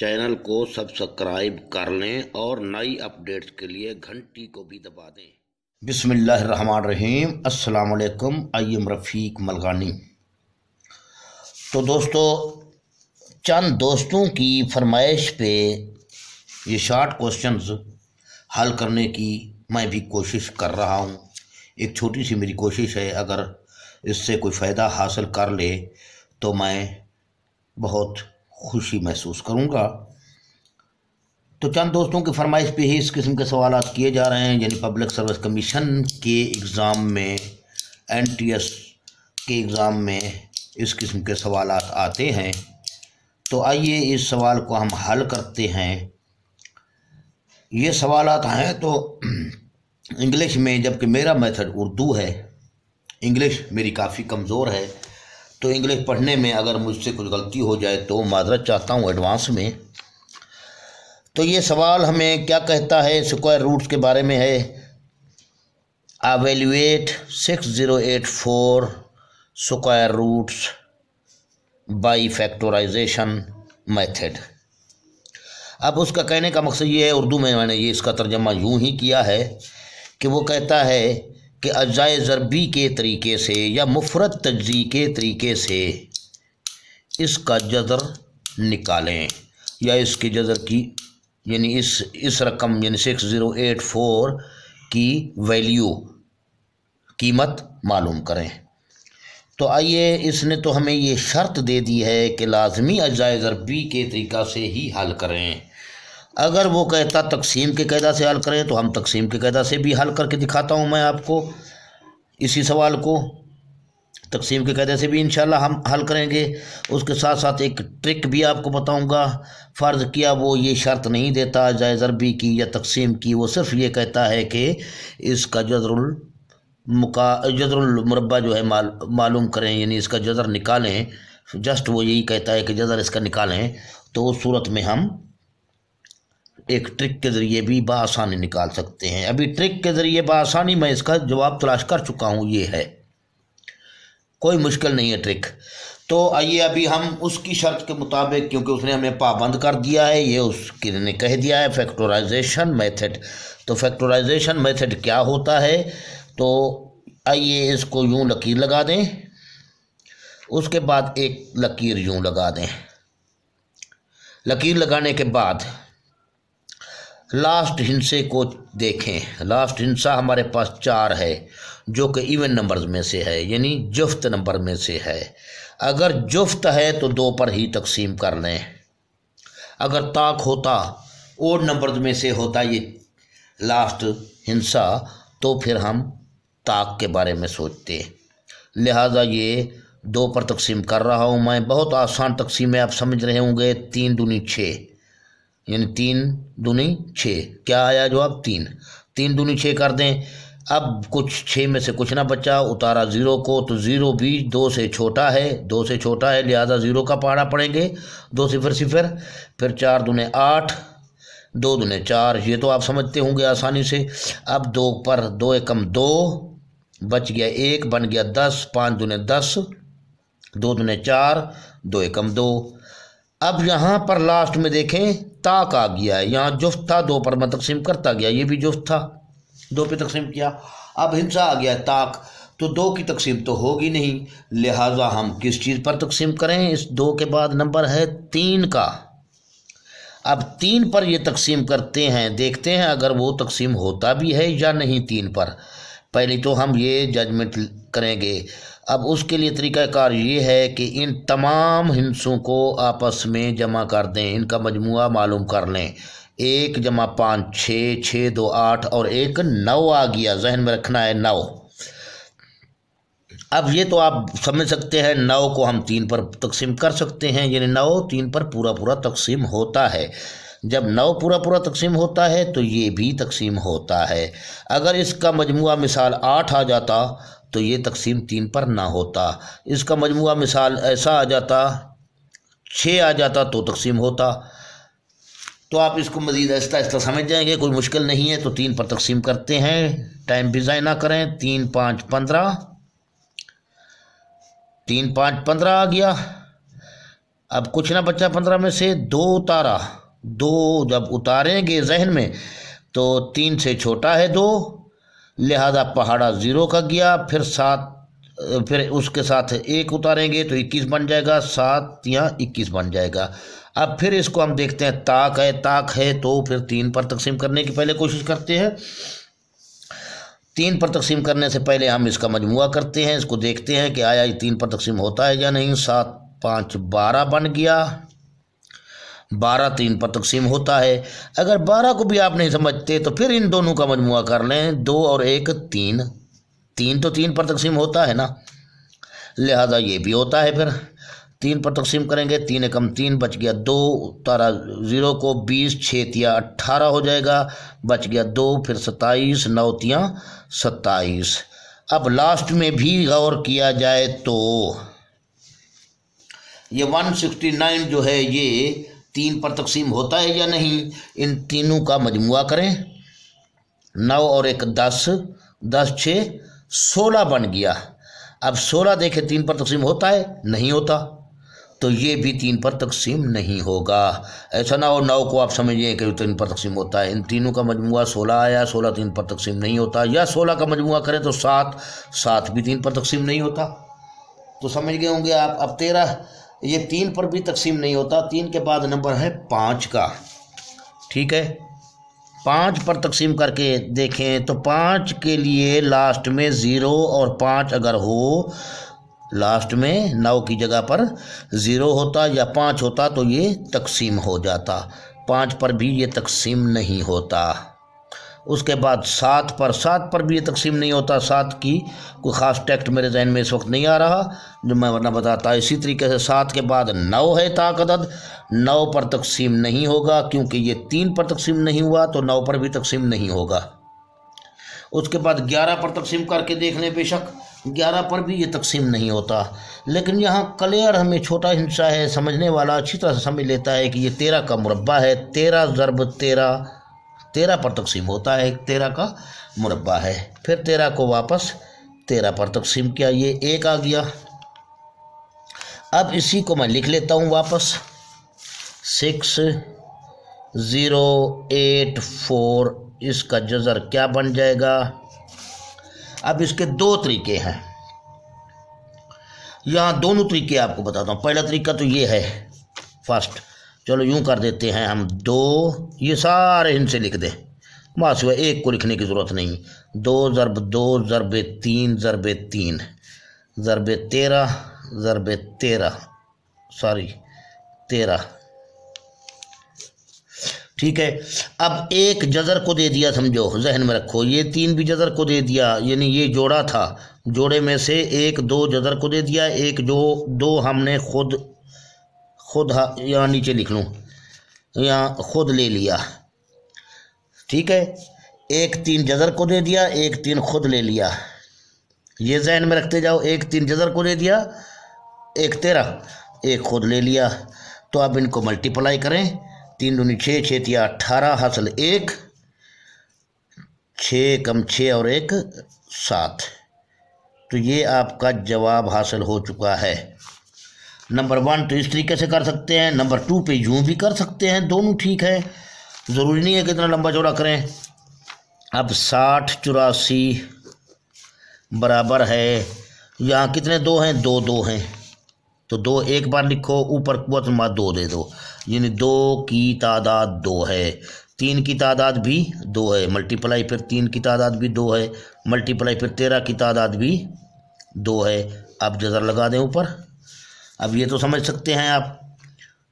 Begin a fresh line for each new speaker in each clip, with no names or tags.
Channel को subscribe कर लें और नई अपडेट्स के लिए घंटी को भी दबा दें। बिस्मिल्लाहिर्रहमानिर्रहीम। अस्सलाम वालेकुम। आइम रफ़ीक मलगानी। तो दोस्तों, चंद दोस्तों की फरमाइश पे ये शॉर्ट क्वेश्चंस हल करने की मैं भी कोशिश कर रहा हूँ। एक छोटी सी मेरी कोशिश है, अगर इससे कोई फ़ायदा हासिल कर ले तो मैं बहुत खुशी महसूस करूँगा। तो चंद दोस्तों की फरमाइश पे ही इस किस्म के सवाल किए जा रहे हैं। यानी पब्लिक सर्विस कमीशन के एग्ज़ाम में, NTS के एग्ज़ाम में इस किस्म के सवाल आते हैं। तो आइए इस सवाल को हम हल करते हैं। ये सवाल हैं तो इंग्लिश में, जबकि मेरा मेथड उर्दू है। इंग्लिश मेरी काफ़ी कमज़ोर है, तो इंग्लिश पढ़ने में अगर मुझसे कुछ गलती हो जाए तो माजरत चाहता हूँ एडवांस में। तो ये सवाल हमें क्या कहता है, स्क्वायर रूट्स के बारे में है। Evaluate 6084 square roots by factorization method. अब उसका कहने का मकसद ये है, उर्दू में मैंने ये इसका तर्जमा यूँ ही किया है कि वो कहता है कि अजाए ज़रबी के तरीके से या मुफरद तज्ज़ी के तरीके से इसका जज़र निकालें, या इसके जज़र की यानी इस रकम यानी 6084 की वैल्यू, कीमत मालूम करें। तो आइए, इसने तो हमें ये शर्त दे दी है कि लाजमी अजाए ज़रबी के तरीक़ा से ही हल करें। अगर वो कहता तकसीम के कायदा से हल करें तो हम तकसीम के कायदा से भी हल करके दिखाता हूँ मैं आपको। इसी सवाल को तकसीम के कायदे से भी इंशाल्लाह हम हल करेंगे। उसके साथ साथ एक ट्रिक भी आपको बताऊंगा। फ़र्ज़ किया वो ये शर्त नहीं देता अजाए ज़रबी की या तकसीम की, वो सिर्फ ये कहता है कि इसका जज़रुल मुरब्बा जो है मालूम करें, यानी इसका जज़र निकालें। जस्ट वो यही कहता है कि जज़र इसका निकालें। तो उस सूरत में हम एक ट्रिक के ज़रिए भी बआसानी निकाल सकते हैं। अभी ट्रिक के ज़रिए बआसानी मैं इसका जवाब तलाश कर चुका हूँ, ये है, कोई मुश्किल नहीं है ट्रिक। तो आइए अभी हम उसकी शर्त के मुताबिक, क्योंकि उसने हमें पाबंद कर दिया है, ये उसके ने कह दिया है फैक्टराइजेशन मेथड। तो फैक्टराइजेशन मेथड क्या होता है, तो आइए इसको यूँ लकीर लगा दें, उसके बाद एक लकीर यूँ लगा दें। लकीर लगाने के बाद लास्ट हिस्से को देखें। लास्ट हिस्सा हमारे पास 4 है, जो कि इवन नंबर्स में से है, यानी जुफ्त नंबर में से है। अगर जुफ्त है तो 2 पर ही तकसीम कर लें। अगर ताक होता, ओड नंबर्स में से होता ये लास्ट हिस्सा, तो फिर हम ताक के बारे में सोचते। लिहाजा ये 2 पर तकसीम कर रहा हूँ मैं। बहुत आसान तकसीम है, आप समझ रहे होंगे। 3 दूनी 6, यानी 3 दूनी 6। क्या आया जवाब? 3। 3 दूनी 6 कर दें। अब कुछ 6 में से कुछ ना बचा, उतारा 0 को, तो 0 भी 2 से छोटा है, 2 से छोटा है, लिहाजा 0 का पहाड़ा पड़ेंगे। 2 0 0, फिर 4 दूने 8, 2 दूने 4। ये तो आप समझते होंगे आसानी से। अब 2 पर 2 एकम 2, बच गया 1, बन गया 10। 5 दूने 10, 2 दूने 4, 2 एकम 2। अब यहाँ पर लास्ट में देखें, ताक आ गया है। यहाँ जुफ्त था, 2 पर मैं तकसीम करता गया, ये भी जुफ्त था, 2 पे तकसीम किया। अब हिस्सा आ गया ताक, तो 2 की तकसीम तो होगी नहीं, लिहाजा हम किस चीज़ पर तकसीम करें? इस 2 के बाद नंबर है 3 का। अब 3 पर ये तकसीम करते हैं, देखते हैं अगर वो तकसीम होता भी है या नहीं 3 पर। पहले तो हम ये जजमेंट करेंगे। अब उसके लिए तरीक़ाकार ये है कि इन तमाम हिस्सों को आपस में जमा कर दें, इनका मजमुआ मालूम कर लें। 1 जमा 5 6, 6 2 8, और 1 9 आ गया, जहन में रखना है 9। अब ये तो आप समझ सकते हैं, 9 को हम 3 पर तकसीम कर सकते हैं, यानी 9 3 पर पूरा पूरा तकसीम होता है। जब 9 पूरा पूरा तकसीम होता है तो ये भी तकसीम होता है। अगर इसका मजमुआ मिसाल 8 आ जाता तो ये तकसीम 3 पर ना होता। इसका मजमुआ मिसाल ऐसा आ जाता, 6 आ जाता, तो तकसीम होता। तो आप इसको मज़ीद आहिस्ता आहिस्ता समझ जाएंगे, कोई मुश्किल नहीं है। तो 3 पर तकसीम करते हैं, टाइम भी ज़ाया ना करें। 3 5 15, 3 5 15 आ गया। अब कुछ ना बचा 15 में से, 2 उतारा, 2 जब उतारेंगे जहन में तो 3 से छोटा है 2, लिहाजा पहाड़ा 0 का गया। फिर 7, फिर उसके साथ 1 उतारेंगे तो 21 बन जाएगा, 7 या 21 बन जाएगा। अब फिर इसको हम देखते हैं, ताक है तो फिर 3 पर तकसीम करने की पहले कोशिश करते हैं। 3 पर तकसीम करने से पहले हम इसका मजमुआ करते हैं, इसको देखते हैं कि आया ये 3 पर तकसीम होता है या नहीं। 7 5 12 बन गया, 12 3 पर तकसीम होता है। अगर 12 को भी आप नहीं समझते तो फिर इन दोनों का मजमुआ कर लें, 2 और 1 3, 3 तो 3 पर तकसीम होता है ना, लिहाजा ये भी होता है। फिर 3 पर तकसीम करेंगे, 3 एकम 3 बच गया 2, तारा 0 को 20, 6 तिया 18 हो जाएगा, बच गया 2, फिर 27, 9 तिया 27। अब लास्ट में भी गौर किया जाए तो ये 169 जो है ये 3 पर तकसीम होता है या नहीं। इन तीनों का मजमुआ करें, 9 और 1 10, 10 6 16 बन गया। अब 16 देखें 3 पर तकसीम होता है, नहीं होता, तो ये भी 3 पर तकसीम नहीं होगा। ऐसा ना हो 9 को आप समझिए कि 3 पर तकसीम होता है। इन तीनों का मजमुआ 16 आया, 16 3 पर तकसीम नहीं होता। या 16 का मजमुआ करें तो 7, 7 भी 3 पर तकसीम नहीं होता। तो समझ गए होंगे आप। अब 13 ये 3 पर भी तकसीम नहीं होता। 3 के बाद नंबर है 5 का, ठीक है। 5 पर तकसीम करके देखें तो 5 के लिए लास्ट में 0 और 5 अगर हो, लास्ट में 9 की जगह पर 0 होता या 5 होता तो ये तकसीम हो जाता। 5 पर भी ये तकसीम नहीं होता। उसके बाद 7 पर भी ये तकसीम नहीं होता। 7 की कोई ख़ास टेक्स्ट मेरे जहन में इस वक्त नहीं आ रहा जो मैं वरना बताता। इसी तरीके से 7 के बाद 9 है ताक अदद, 9 पर तकसीम नहीं होगा क्योंकि ये 3 पर तकसीम नहीं हुआ तो 9 पर भी तकसीम नहीं होगा। उसके बाद 11 पर तकसीम करके देख लें, बेशक 11 पर भी ये तकसीम नहीं होता। लेकिन यहाँ क्लियर हमें छोटा हिस्सा है, समझने वाला अच्छी तरह से समझ लेता है कि ये 13 का मुरब्बा है। 13 ज़रब 13, 13 पर तकसीम होता है, 13 का मुरब्बा है। फिर 13 को वापस 13 पर तकसीम किया, ये 1 आ गया। अब इसी को मैं लिख लेता हूँ वापस, 6 0 8 4, इसका जज़र क्या बन जाएगा। अब इसके 2 तरीके हैं, यहाँ दोनों तरीके आपको बताता हूँ। पहला तरीका तो ये है फर्स्ट, चलो यूँ कर देते हैं हम 2, ये सारे इनसे लिख दें, वहाँ सिवा 1 को लिखने की ज़रूरत नहीं। 2 ज़रब 2 ज़रब 3 ज़रब 3 ज़रब 13 ज़रब 13 13, ठीक है। अब एक जज़र को दे दिया, समझो जहन में रखो, ये 3 भी जज़र को दे दिया, यानी ये जोड़ा था, जोड़े में से 1 2 जज़र को दे दिया, 1 जो 2 हमने खुद यहाँ नीचे लिख लूँ, यहाँ खुद ले लिया, ठीक है। 1 3 जज़र को दे दिया, 1 3 खुद ले लिया, ये जहन में रखते जाओ। 1 3 जज़र को दे दिया, 1 13, 1 खुद ले लिया। तो अब इनको मल्टीप्लाई करें, 3 दूनी 6, 6 तिया 18, हासिल 1, 6 कम 6 और 1 7। तो ये आपका जवाब हासिल हो चुका है। नंबर 1 तो इस तरीके से कर सकते हैं, नंबर 2 पे यूँ भी कर सकते हैं, दोनों ठीक है, ज़रूरी नहीं है कि इतना लंबा चौड़ा करें। अब 60 84 बराबर है, यहाँ कितने 2 हैं, 2 2 हैं, तो 2 एक बार लिखो, ऊपर कुवत मा 2 दे दो, यानी 2 की तादाद 2 है, 3 की तादाद भी 2 है, मल्टीप्लाई फिर 3 की तादाद भी 2 है, मल्टीप्लाई फिर 13 की तादाद भी 2 है। अब जज़र लगा दें ऊपर। अब ये तो समझ सकते हैं आप,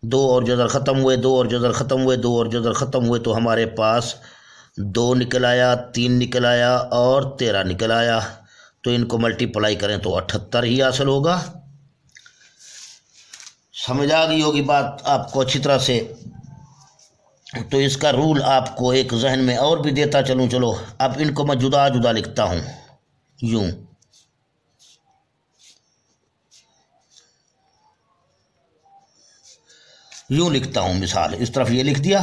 2 और जज़र ख़त्म हुए, 2 और जज़र ख़त्म हुए, 2 और जज़र ख़त्म हुए, तो हमारे पास 2 निकल आया, 3 निकल आया और 13 निकल आया। तो इनको मल्टीप्लाई करें तो 78 ही हासिल होगा। समझ आ गई होगी बात आपको अच्छी तरह से। तो इसका रूल आपको एक जहन में और भी देता चलूँ। चलो अब इनको मैं जुदा जुदा लिखता हूँ, यूँ लिखता हूँ। मिसाल इस तरफ ये लिख दिया,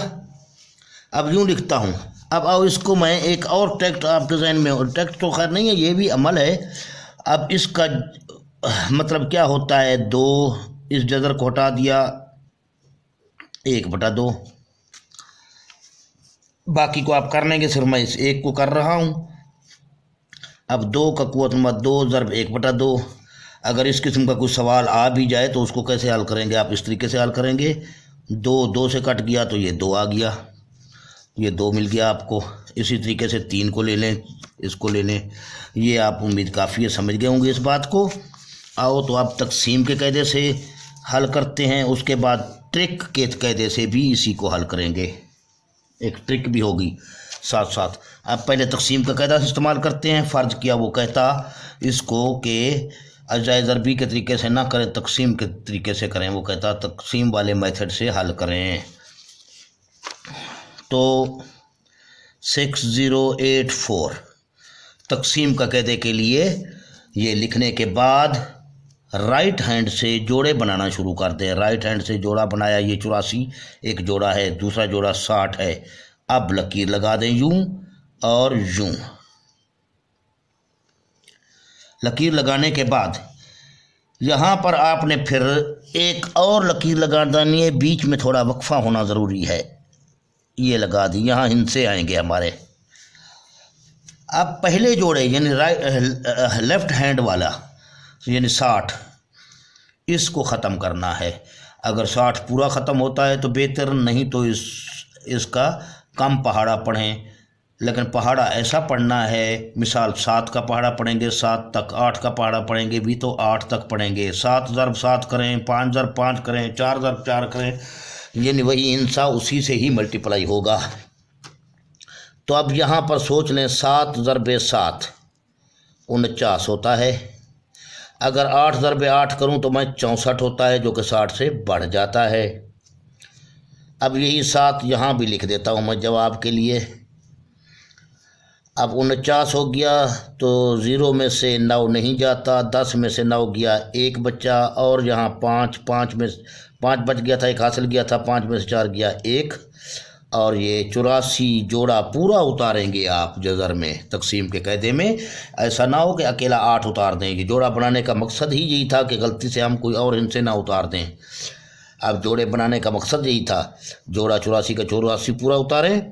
अब यूँ लिखता हूँ। अब आओ इसको मैं एक और टेक्स्ट आपके जहन में, टेक्स्ट तो खैर नहीं है, ये भी अमल है। अब इसका मतलब क्या होता है, 2 इस जज़र को हटा दिया, 1/2। बाकी को आप कर लेंगे, सिर्फ मैं इस एक को कर रहा हूँ। अब 2 का कुव्वत नंबर 2 ज़रब 1/2। अगर इस किस्म का कोई सवाल आ भी जाए तो उसको कैसे हल करेंगे, आप इस तरीके से हल करेंगे। 2 से कट गया तो ये 2 आ गया, ये 2 मिल गया आपको। इसी तरीके से 3 को ले लें, इसको ले लें। ये आप उम्मीद काफ़ी है समझ गए होंगे इस बात को। आओ तो आप तकसीम के कायदे से हल करते हैं, उसके बाद ट्रिक के कायदे से भी इसी को हल करेंगे। एक ट्रिक भी होगी साथ साथ। आप पहले तकसीम का कायदा इस्तेमाल करते हैं। फ़र्ज किया वो कहता इसको कि अजाए ज़रबी के तरीके से ना करें, तकसीम के तरीके से करें। वो कहता तकसीम वाले मेथड से हल करें। तो 6084 तकसीम का कायदे के लिए ये लिखने के बाद राइट हैंड से जोड़े बनाना शुरू कर दें। राइट हैंड से जोड़ा बनाया, ये 84 एक जोड़ा है, दूसरा जोड़ा 60 है। अब लकीर लगा दें यूं और यूं। लकीर लगाने के बाद यहाँ पर आपने फिर एक और लकीर लगा देनी है, बीच में थोड़ा वक्फा होना ज़रूरी है। ये लगा दी, यहाँ हिंसे आएंगे हमारे। अब पहले जोड़े यानी लेफ्ट हैंड वाला यानी 60, इसको ख़त्म करना है। अगर 60 पूरा ख़त्म होता है तो बेहतर, नहीं तो इसका कम पहाड़ा पढ़ें। लेकिन पहाड़ा ऐसा पढ़ना है, मिसाल 7 का पहाड़ा पढ़ेंगे 7 तक, 8 का पहाड़ा पढ़ेंगे भी तो 8 तक पढ़ेंगे। 7 ज़रब 7 करें, 5 ज़रब 5 करें, 4 ज़रब 4 करें, यानी वही इंसा उसी से ही मल्टीप्लाई होगा। तो अब यहाँ पर सोच लें 7 ज़रब 7 49 होता है। अगर 8 ज़रब 8 करूँ तो मैं 64 होता है, जो कि 60 से बढ़ जाता है। अब यही 7 यहाँ भी लिख देता हूँ मैं जवाब के लिए। अब 49 हो गया तो 0 में से 9 नहीं जाता, 10 में से 9 गया, 1 बचा, और यहाँ 5 में 5 बच गया था, 1 हासिल गया था, 5 में से 4 गया 1। और ये 84 जोड़ा पूरा उतारेंगे आप जज़र में, तकसीम के कायदे में। ऐसा ना हो कि अकेला 8 उतार दें। ये जोड़ा बनाने का मकसद ही यही था कि गलती से हम कोई और इनसे ना उतार दें। अब जोड़े बनाने का मकसद यही था, जोड़ा 84 का 84 पूरा उतारें।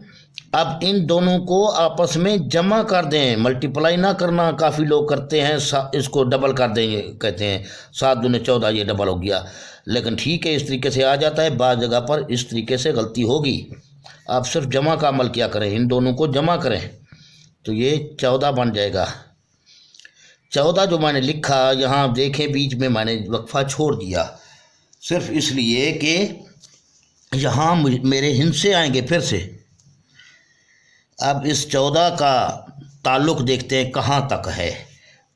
अब इन दोनों को आपस में जमा कर दें, मल्टीप्लाई ना करना। काफ़ी लोग करते हैं, इसको डबल कर देंगे, कहते हैं 7 दूने 14, ये डबल हो गया। लेकिन ठीक है, इस तरीके से आ जाता है, बाज़ जगह पर इस तरीके से गलती होगी। आप सिर्फ जमा का अमल क्या करें, इन दोनों को जमा करें तो ये 14 बन जाएगा। 14 जो मैंने लिखा, यहाँ देखें बीच में मैंने वक्फा छोड़ दिया, सिर्फ इसलिए कि यहाँ मेरे हिंसे आएंगे फिर से। अब इस 14 का ताल्लुक़ देखते हैं कहाँ तक है।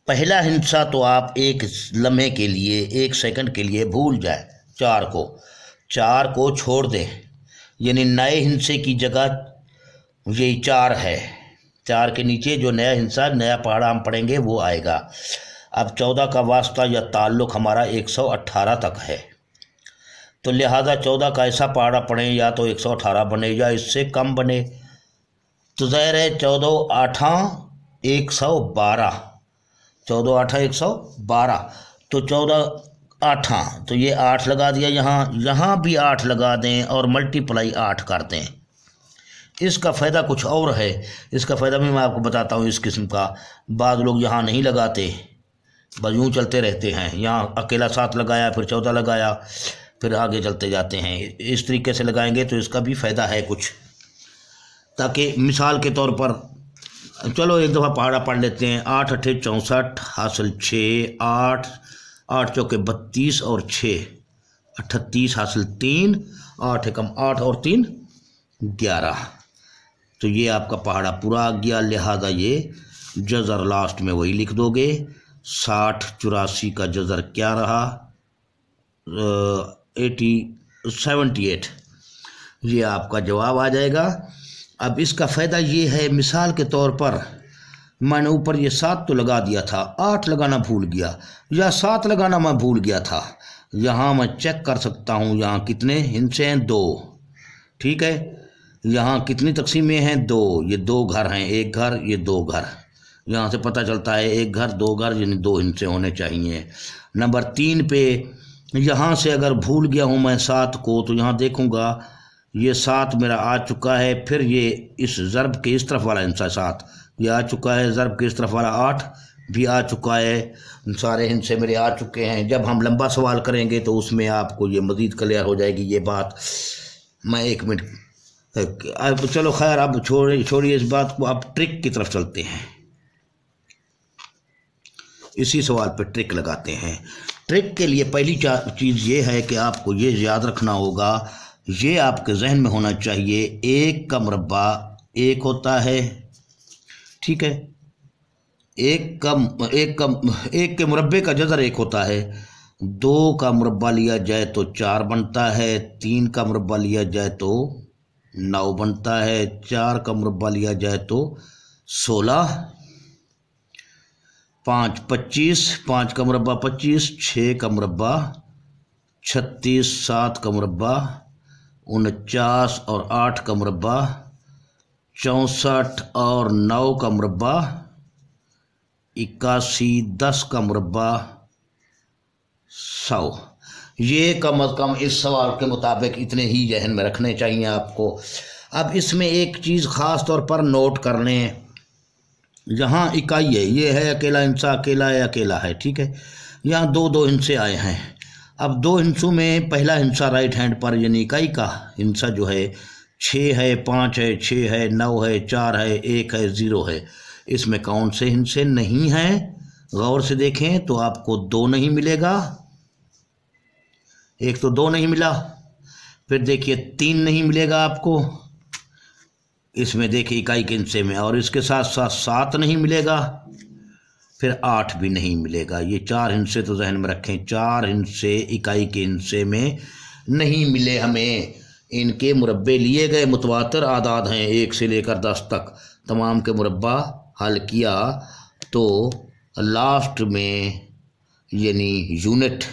पहला हिंसा तो आप एक लम्हे के लिए, 1 सेकंड के लिए भूल जाए, 4 को छोड़ दें, यानी नए हिंसे की जगह यही 4 है। 4 के नीचे जो नया हिंसा, नया पहाड़ा हम पढ़ेंगे वो आएगा। अब 14 का वास्ता या ताल्लुक़ हमारा 118 तक है, तो लिहाजा 14 का ऐसा पहाड़ा पढ़ें या तो 118 बने या इससे कम बने। तो ज़ाहिर है 14 8 112, 14 8 112, तो 14 8, तो ये 8 लगा दिया, यहाँ भी 8 लगा दें और मल्टीप्लाई 8 कर दें। इसका फ़ायदा कुछ और है, इसका फ़ायदा भी मैं आपको बताता हूँ इस किस्म का। बाद लोग यहाँ नहीं लगाते, बस यूँ चलते रहते हैं, यहाँ अकेला 7 लगाया, फिर 14 लगाया, फिर आगे चलते जाते हैं। इस तरीके से लगाएंगे तो इसका भी फ़ायदा है कुछ, ताकि मिसाल के तौर पर चलो एक दफ़ा पहाड़ा पढ़ लेते हैं। 8 8 64 हासिल 6, 8 चौके 32 और 6 38 हासिल 3, 8 एकम 8 और 3 11। तो ये आपका पहाड़ा पूरा आ गया। लिहाजा ये जज़र लास्ट में वही लिख दोगे। 60 84 का जज़र क्या रहा, 78, ये आपका जवाब आ जाएगा। अब इसका फ़ायदा ये है, मिसाल के तौर पर मैंने ऊपर ये 7 तो लगा दिया था, 8 लगाना भूल गया या 7 लगाना मैं भूल गया था। यहाँ मैं चेक कर सकता हूँ, यहाँ कितने हिस्से हैं, 2, ठीक है। यहाँ कितनी तकसीमें हैं, 2, ये 2 घर हैं, 1 घर, ये 2 घर। यहाँ से पता चलता है 1 घर 2 घर, यानी 2 हिस्से होने चाहिए। नंबर 3 पे यहाँ से अगर भूल गया हूँ मैं 7 को, तो यहाँ देखूँगा ये 7 मेरा आ चुका है। फिर ये इस ज़र्ब के इस तरफ वाला हिस्सा 7 ये आ चुका है, ज़र्ब के इस तरफ वाला 8 भी आ चुका है, सारे हिस्से मेरे आ चुके हैं। जब हम लंबा सवाल करेंगे तो उसमें आपको ये मज़ीद क्लियर हो जाएगी ये बात। मैं 1 मिनट अब चलो खैर, अब छोड़िए इस बात को, अब ट्रिक की तरफ चलते हैं। इसी सवाल पे ट्रिक लगाते हैं। ट्रिक के लिए पहली चीज़ ये है कि आपको ये याद रखना होगा, ये आपके जहन में होना चाहिए, 1 का मुरब्बा 1 होता है, ठीक है। 1 के मुरब्बे का जज़र 1 होता है। 2 का मुरब्बा लिया जाए तो 4 बनता है। 3 का मुरब्बा लिया जाए तो 9 बनता है। 4 का मुरब्बा लिया जाए तो 16। 5 25, 5 का मुरब्बा 25, 6 का मुरब्बा 36, 7 का मुरब्बा 49 और 8 का मुरब्बा 64 और 9 का मुरब्बा 81, 10 का मुरब्बा 100। ये कम अज़ कम इस सवाल के मुताबिक इतने ही जहन में रखने चाहिए आपको। अब इसमें एक चीज़ ख़ास तौर पर नोट कर लें, यहाँ इकाई है, ये है अकेला हिंसा, अकेला है, ठीक है। यहाँ 2 हिंसे आए हैं। अब 2 हिंसों में पहला हिंसा राइट हैंड पर यानी इकाई का हिंसा जो है 6 है, 5 है, 6 है, 9 है, 4 है, 1 है, 0 है। इसमें कौन से हिंसे नहीं हैं? गौर से देखें तो आपको 2 नहीं मिलेगा, एक तो 2 नहीं मिला। फिर देखिए 3 नहीं मिलेगा आपको, इसमें देखिए इकाई के हिस्से में, और इसके साथ साथ 7 नहीं मिलेगा, फिर 8 भी नहीं मिलेगा। ये 4 हिस्से तो जहन में रखें, 4 हिस्से इकाई के हिस्से में नहीं मिले हमें। इनके मुरब्बे लिए गए मुतवातर आदाद हैं 1 से लेकर 10 तक। तमाम के मुरब्बा हल किया तो लास्ट में यानी यूनिट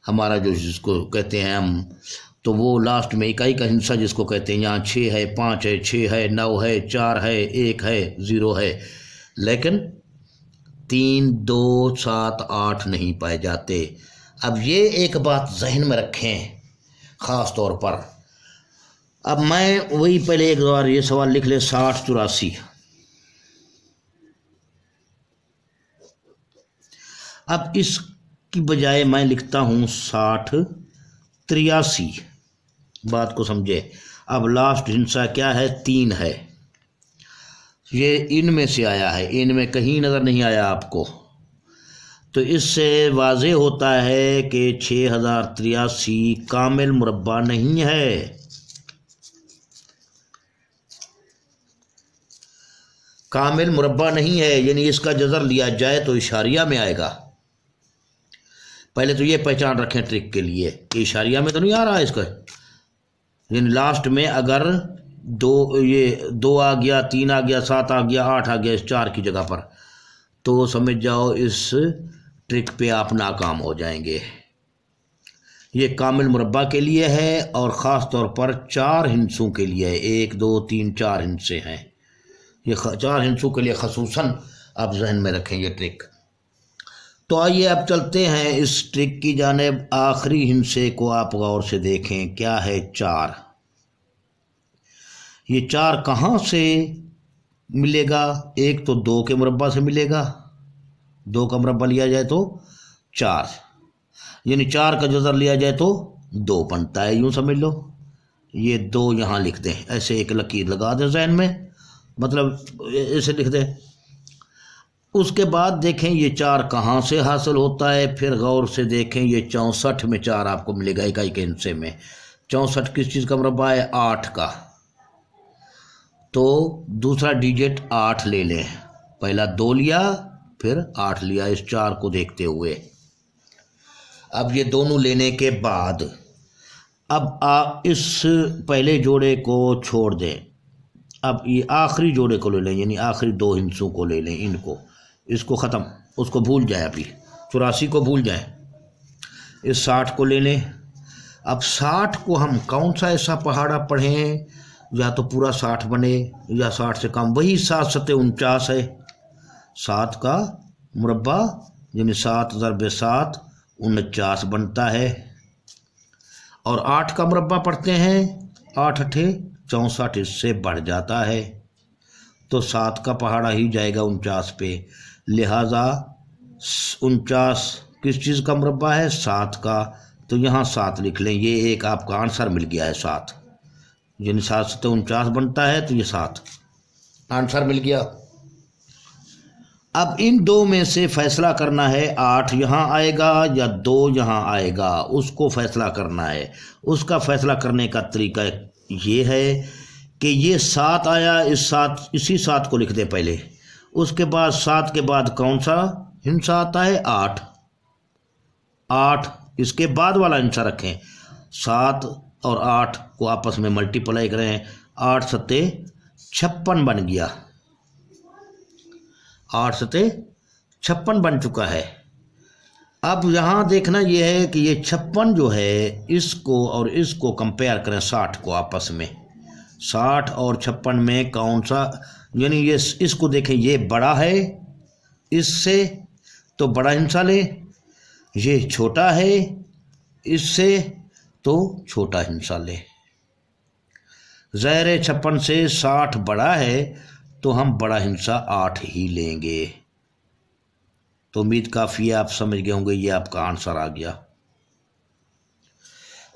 हमारा जो जिसको कहते हैं हम, तो वो लास्ट में इकाई का हिस्सा जिसको कहते हैं, यहाँ 6 है, 5 है, 6 है, 9 है, 4 है, 1 है, 0 है, लेकिन 3, 2, 7, 8 नहीं पाए जाते। अब ये एक बात जहन में रखें ख़ास तौर पर। अब मैं वही पहले एक बार ये सवाल लिख ले, 60 84। अब इसकी बजाय मैं लिखता हूँ 60 83। बात को समझे। अब लास्ट हिस्सा क्या है? 3 है। ये इनमें से आया है, इनमें कहीं नज़र नहीं आया आपको, तो इससे वाज़े होता है कि 6083 कामिल मुरब्बा नहीं है। कामिल मुरब्बा नहीं है, यानी इसका जज़र लिया जाए तो इशारिया में आएगा। पहले तो ये पहचान रखें ट्रिक के लिए कि इशारिया में तो नहीं आ रहा है इसका, यानी लास्ट में अगर 2 आ गया, 3 आ गया, 7 आ गया, 8 आ गया इस 4 की जगह पर, तो समझ जाओ इस ट्रिक पे आप नाकाम हो जाएंगे। ये कामिल मुरब्बा के लिए है और ख़ास तौर पर 4 हिस्सों के लिए है। 1 2 3 4 हिस्से हैं। ये 4 हिस्सों के लिए खसूसन आप जहन में रखें ये ट्रिक। तो आइए अब चलते हैं इस ट्रिक की जानिब। आखिरी हिस्से को आप गौर से देखें, क्या है? 4। ये 4 कहाँ से मिलेगा? एक तो 2 के मुरब्बा से मिलेगा, 2 का मुरब्बा लिया जाए तो 4, यानी 4 का जज़र लिया जाए तो 2 बनता है। यूँ समझ लो, ये 2 यहाँ लिख दें, ऐसे एक लकीर लगा दें जहन में, मतलब ऐसे लिख दें। उसके बाद देखें ये 4 कहाँ से हासिल होता है, फिर गौर से देखें ये 64 में 4 आपको मिलेगा इकाई के हिस्से में। 64 किस चीज़ का मुरब्बा है? 8 का। तो दूसरा डिजिट 8 ले लें, पहला 2 लिया फिर 8 लिया इस 4 को देखते हुए। अब ये दोनों लेने के बाद अब आप इस पहले जोड़े को छोड़ दें, अब ये आखिरी जोड़े को ले लें, यानी आखिरी 2 हिस्सों को ले लें, इनको, इसको ख़त्म, उसको भूल जाए, अभी 84 को भूल जाए, इस 60 को ले लें। अब 60 को हम कौन सा ऐसा पहाड़ा पढ़ें, या तो पूरा 60 बने या 60 से कम, वही 7 सत्ते 49 है। 7 का मुरब्बा यानी 7 ज़रबे 7 49 बनता है। और 8 का मुरब्बा पढ़ते हैं, 8 अठे 64, इससे बढ़ जाता है तो 7 का पहाड़ा ही जाएगा 49 पे। लिहाजा 49 किस चीज़ का मुरब्बा है? 7 का। तो यहाँ 7 लिख लें, ये एक आपका आंसर मिल गया है 7। यानी 7 से 49 बनता है तो ये 7 आंसर मिल गया। अब इन दो में से फैसला करना है, 8 यहाँ आएगा या 2 यहाँ आएगा, उसको फैसला करना है। उसका फैसला करने का तरीका ये है कि ये 7 आया, इसी 7 को लिख दें पहले। उसके बाद 7 के बाद कौन सा हिंसा आता है? 8। 8 इसके बाद वाला हिंसा रखें। 7 और 8 को आपस में मल्टीप्लाई करें, 8 सत्ते 56 बन गया। 8 सत्ते 56 बन चुका है। अब यहाँ देखना यह है कि ये 56 जो है, इसको और इसको कंपेयर करें 60 को आपस में। 60 और 56 में कौन सा, यानी ये इसको देखें, ये बड़ा है इससे तो बड़ा हिंसा ले, ये छोटा है इससे तो छोटा हिंसा ले। ज़ाहिर है 56 से 60 बड़ा है तो हम बड़ा हिंसा 8 ही लेंगे। तो उम्मीद काफ़ी है आप समझ गए होंगे, ये आपका आंसर आ गया।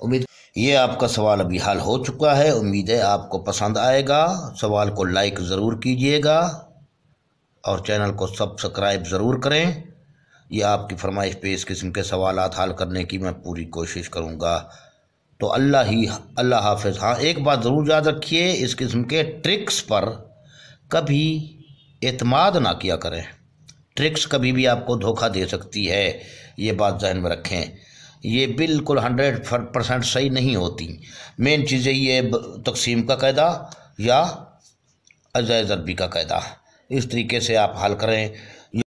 उम्मीद ये आपका सवाल अभी हल हो चुका है। उम्मीद है आपको पसंद आएगा। सवाल को लाइक ज़रूर कीजिएगा और चैनल को सब्सक्राइब ज़रूर करें। ये आपकी फरमाइश पे इस किस्म के सवालात हल करने की मैं पूरी कोशिश करूँगा। तो अल्लाह हाफ़िज़। हाँ, एक बात ज़रूर याद रखिए, इस किस्म के ट्रिक्स पर कभी एतमाद ना किया करें। ट्रिक्स कभी भी आपको धोखा दे सकती है, ये बात ज़हन में रखें। ये बिल्कुल 100% सही नहीं होती। मेन चीज़ें ये तकसीम का कायदा या अजाए ज़रबी का कायदा, इस तरीके से आप हल करें।